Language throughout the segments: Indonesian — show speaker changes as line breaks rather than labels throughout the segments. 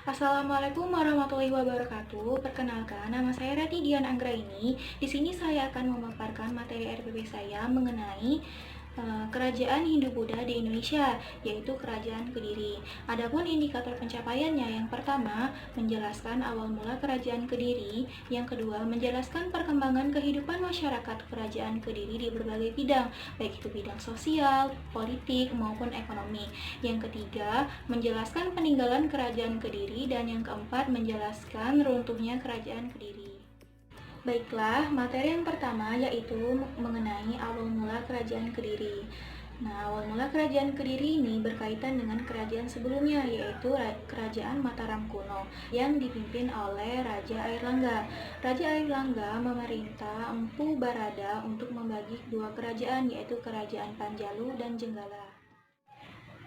Assalamualaikum warahmatullahi wabarakatuh. Perkenalkan, nama saya Rati Dian Anggraini. Di sini saya akan memaparkan materi RPP saya mengenai kerajaan Hindu-Buddha di Indonesia, yaitu Kerajaan Kediri. Adapun indikator pencapaiannya, yang pertama menjelaskan awal mula Kerajaan Kediri, yang kedua menjelaskan perkembangan kehidupan masyarakat Kerajaan Kediri di berbagai bidang, baik itu bidang sosial, politik, maupun ekonomi. Yang ketiga menjelaskan peninggalan Kerajaan Kediri, dan yang keempat menjelaskan runtuhnya Kerajaan Kediri. Baiklah, materi yang pertama yaitu mengenai awal mula Kerajaan Kediri. Nah, awal mula Kerajaan Kediri ini berkaitan dengan kerajaan sebelumnya, yaitu Kerajaan Mataram kuno yang dipimpin oleh Raja Airlangga. Raja Airlangga memerintah Empu Barada untuk membagi dua kerajaan, yaitu Kerajaan Panjalu dan Jenggala.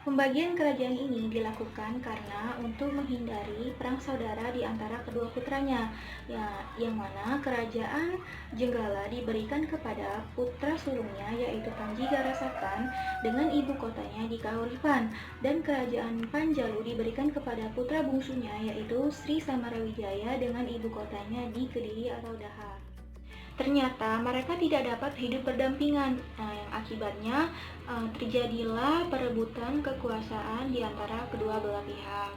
Pembagian kerajaan ini dilakukan karena untuk menghindari perang saudara di antara kedua putranya, yang mana kerajaan Jenggala diberikan kepada putra sulungnya, yaitu Panji Garasakan dengan ibu kotanya di Kahuripan, dan kerajaan Panjalu diberikan kepada putra bungsunya, yaitu Sri Samarawijaya dengan ibu kotanya di Kediri atau Daha. Ternyata mereka tidak dapat hidup berdampingan, yang akibatnya terjadilah perebutan kekuasaan di antara kedua belah pihak.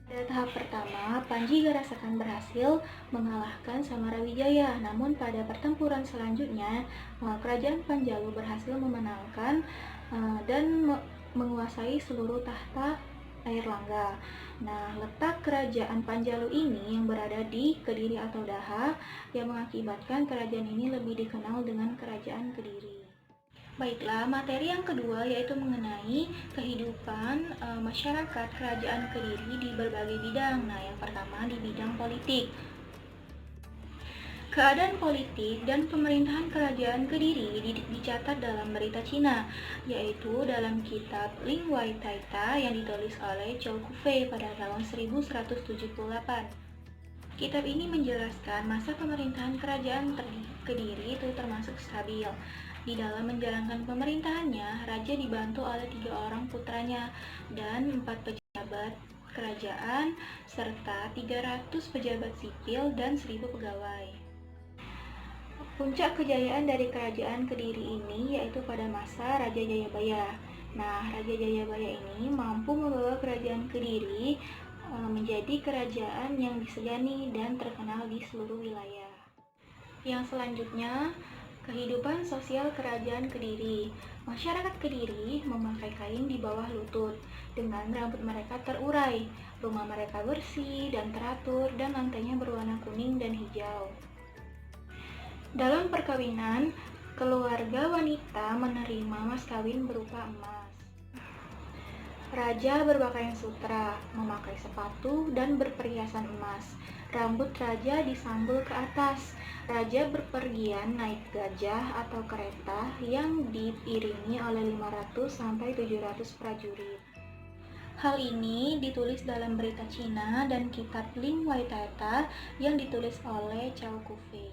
Pada tahap pertama, Panji Garasakan berhasil mengalahkan Samarawijaya, namun pada pertempuran selanjutnya, kerajaan Panjalu berhasil memenangkan dan menguasai seluruh tahta Airlangga. Nah, letak kerajaan Panjalu ini yang berada di Kediri atau Daha, yang mengakibatkan kerajaan ini lebih dikenal dengan Kerajaan Kediri. Baiklah, materi yang kedua yaitu mengenai kehidupan masyarakat Kerajaan Kediri di berbagai bidang. Nah, yang pertama di bidang politik. Keadaan politik dan pemerintahan Kerajaan Kediri dicatat dalam berita Cina, yaitu dalam kitab Ling Wai Taita yang ditulis oleh Chou Kufei pada tahun 1178. Kitab ini menjelaskan masa pemerintahan Kerajaan Kediri itu termasuk stabil. Di dalam menjalankan pemerintahannya, raja dibantu oleh 3 orang putranya dan 4 pejabat kerajaan serta 300 pejabat sipil dan 1.000 pegawai. Puncak kejayaan dari Kerajaan Kediri ini yaitu pada masa Raja Jayabaya. Nah, Raja Jayabaya ini mampu membawa Kerajaan Kediri menjadi kerajaan yang disegani dan terkenal di seluruh wilayah. Yang selanjutnya, kehidupan sosial Kerajaan Kediri. Masyarakat Kediri memakai kain di bawah lutut dengan rambut mereka terurai. Rumah mereka bersih dan teratur dan lantainya berwarna kuning dan hijau. Dalam perkawinan, keluarga wanita menerima mas kawin berupa emas. Raja berpakaian sutra, memakai sepatu dan berperhiasan emas. Rambut raja disambul ke atas. Raja berpergian naik gajah atau kereta yang diiringi oleh 500-700 prajurit. Hal ini ditulis dalam berita Cina dan kitab Ling Wai Taita yang ditulis oleh Chou Kufei.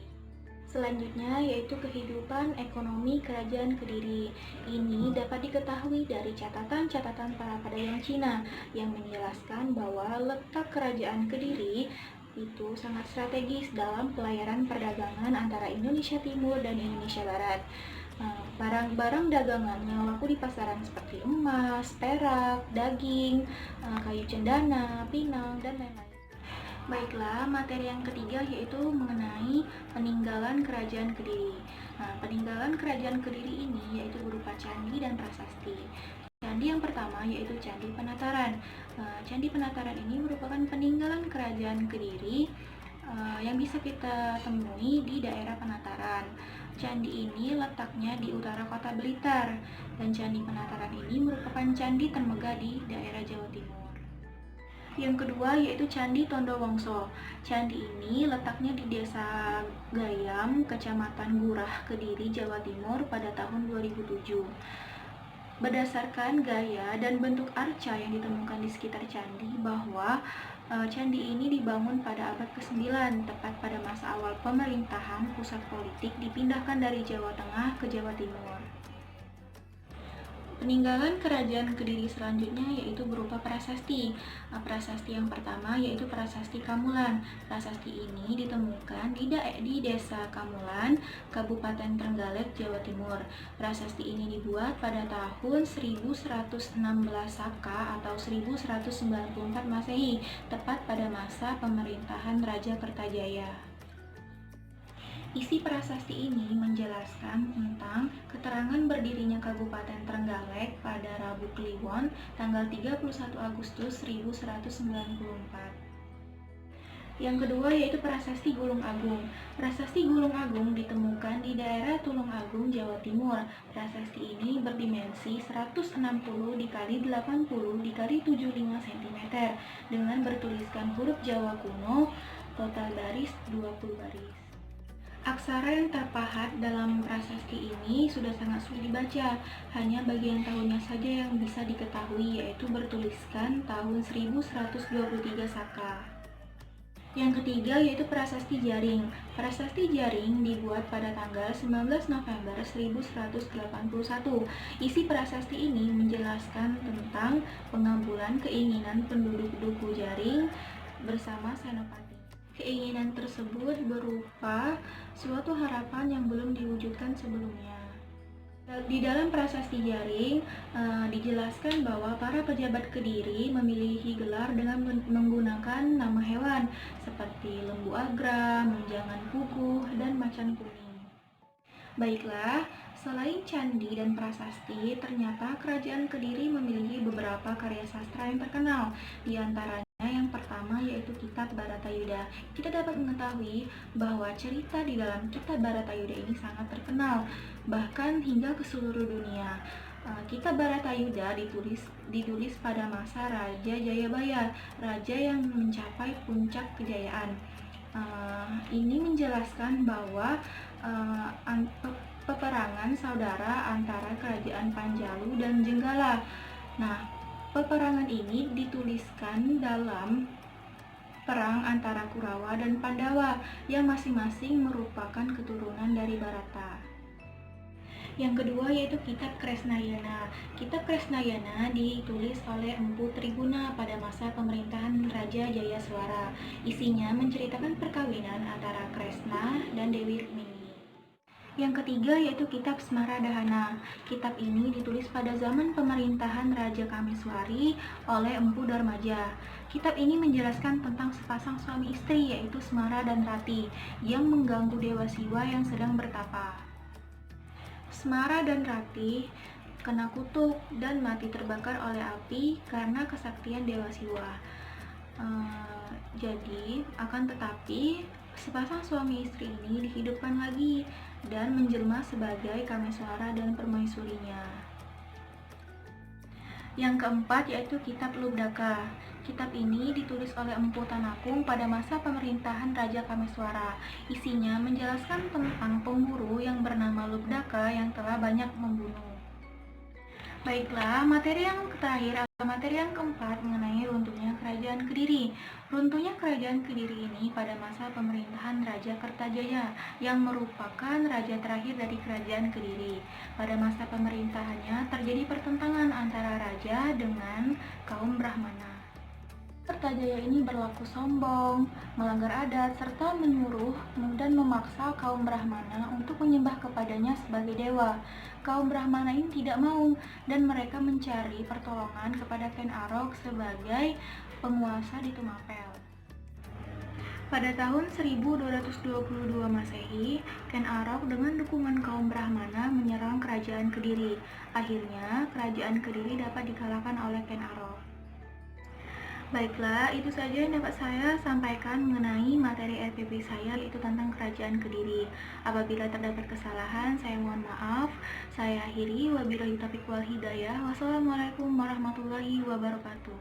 Selanjutnya yaitu kehidupan ekonomi Kerajaan Kediri. Ini dapat diketahui dari catatan-catatan para pedagang Cina yang menjelaskan bahwa letak Kerajaan Kediri itu sangat strategis dalam pelayaran perdagangan antara Indonesia Timur dan Indonesia Barat. Barang-barang dagangannya laku di pasaran seperti emas, perak, daging, kayu cendana, pinang, dan lain-lain. Baiklah, materi yang ketiga yaitu mengenai peninggalan Kerajaan Kediri. Nah, peninggalan Kerajaan Kediri ini yaitu berupa candi dan prasasti. Candi yang pertama yaitu Candi Penataran. Candi Penataran ini merupakan peninggalan Kerajaan Kediri yang bisa kita temui di daerah Penataran. Candi ini letaknya di utara kota Blitar, dan Candi Penataran ini merupakan candi termegah di daerah Jawa Timur. Yang kedua yaitu Candi Tondowongso. Candi ini letaknya di Desa Gayam, Kecamatan Gurah, Kediri, Jawa Timur pada tahun 2007. Berdasarkan gaya dan bentuk arca yang ditemukan di sekitar candi, bahwa candi ini dibangun pada abad ke-9, tepat pada masa awal pemerintahan pusat politik dipindahkan dari Jawa Tengah ke Jawa Timur. Peninggalan kerajaan Kediri selanjutnya yaitu berupa prasasti. Prasasti yang pertama yaitu Prasasti Kamulan. Prasasti ini ditemukan di Desa Kamulan, Kabupaten Trenggalek, Jawa Timur. Prasasti ini dibuat pada tahun 1116 Saka atau 1194 Masehi, tepat pada masa pemerintahan Raja Kertajaya. Isi prasasti ini menjelaskan tentang keterangan berdirinya Kabupaten Trenggalek pada Rabu Kliwon tanggal 31 Agustus 1194. Yang kedua yaitu Prasasti Gulung Agung. Prasasti Gulung Agung ditemukan di daerah Tulung Agung, Jawa Timur. Prasasti ini berdimensi 160 dikali 80 dikali 75 cm dengan bertuliskan huruf Jawa kuno, total baris 20 baris. Aksara yang terpahat dalam prasasti ini sudah sangat sulit dibaca, hanya bagian tahunnya saja yang bisa diketahui, yaitu bertuliskan tahun 1123 Saka. Yang ketiga yaitu Prasasti Jaring. Prasasti Jaring dibuat pada tanggal 19 November 1181. Isi prasasti ini menjelaskan tentang pengabulan keinginan penduduk Duku Jaring bersama Senopati. Keinginan tersebut berupa suatu harapan yang belum diwujudkan sebelumnya. Di dalam Prasasti Jaring dijelaskan bahwa para pejabat Kediri memiliki gelar dengan menggunakan nama hewan seperti lembu agra, menjangan kukuh, dan macan kuning. Baiklah, selain candi dan prasasti, ternyata kerajaan Kediri memiliki beberapa karya sastra yang terkenal. Di antaranya yang pertama yaitu Kitab Baratayuda. Kita dapat mengetahui bahwa cerita di dalam Kitab Baratayuda ini sangat terkenal, bahkan hingga ke seluruh dunia. Kitab Baratayuda ditulis pada masa Raja Jayabaya, raja yang mencapai puncak kejayaan. Ini menjelaskan bahwa peperangan saudara antara kerajaan Panjalu dan Jenggala. Nah, peperangan ini dituliskan dalam perang antara Kurawa dan Pandawa yang masing-masing merupakan keturunan dari Barata. Yang kedua yaitu Kitab Kresnayana. Kitab Kresnayana ditulis oleh Empu Triguna pada masa pemerintahan Raja Jayaswara. Isinya menceritakan perkawinan antara Kresna dan Dewi Rukmini. Yang ketiga yaitu Kitab Smaradahana. Kitab ini ditulis pada zaman pemerintahan Raja Kameswari oleh Empu Darmaja. Kitab ini menjelaskan tentang sepasang suami istri yaitu Smara dan Rati yang mengganggu Dewa Siwa yang sedang bertapa. Smara dan Rati kena kutuk dan mati terbakar oleh api karena kesaktian Dewa Siwa. Jadi akan tetapi sepasang suami istri ini dihidupkan lagi dan menjelma sebagai Kameswara dan permaisurinya. Yang keempat yaitu Kitab Lubdaka. Kitab ini ditulis oleh Empu Tanakung pada masa pemerintahan Raja Kameswara. Isinya menjelaskan tentang pemburu yang bernama Lubdaka yang telah banyak membunuh. Baiklah, materi yang terakhir atau materi yang keempat mengenai runtuhnya Kerajaan Kediri. Runtuhnya Kerajaan Kediri ini pada masa pemerintahan Raja Kertajaya yang merupakan raja terakhir dari Kerajaan Kediri. Pada masa pemerintahannya terjadi pertentangan antara raja dengan kaum Brahmana. Kertajaya ini berlaku sombong, melanggar adat, serta menyuruh dan memaksa kaum Brahmana untuk menyembah kepadanya sebagai dewa. Kaum Brahmana ini tidak mau dan mereka mencari pertolongan kepada Ken Arok sebagai penguasa di Tumapel. Pada tahun 1222 Masehi, Ken Arok dengan dukungan kaum Brahmana menyerang Kerajaan Kediri. Akhirnya, Kerajaan Kediri dapat dikalahkan oleh Ken Arok. Baiklah, itu saja yang dapat saya sampaikan mengenai materi RPP saya, yaitu tentang Kerajaan Kediri. Apabila terdapat kesalahan, saya mohon maaf. Saya akhiri, wabillahi taufiq wal hidayah. Wassalamualaikum warahmatullahi wabarakatuh.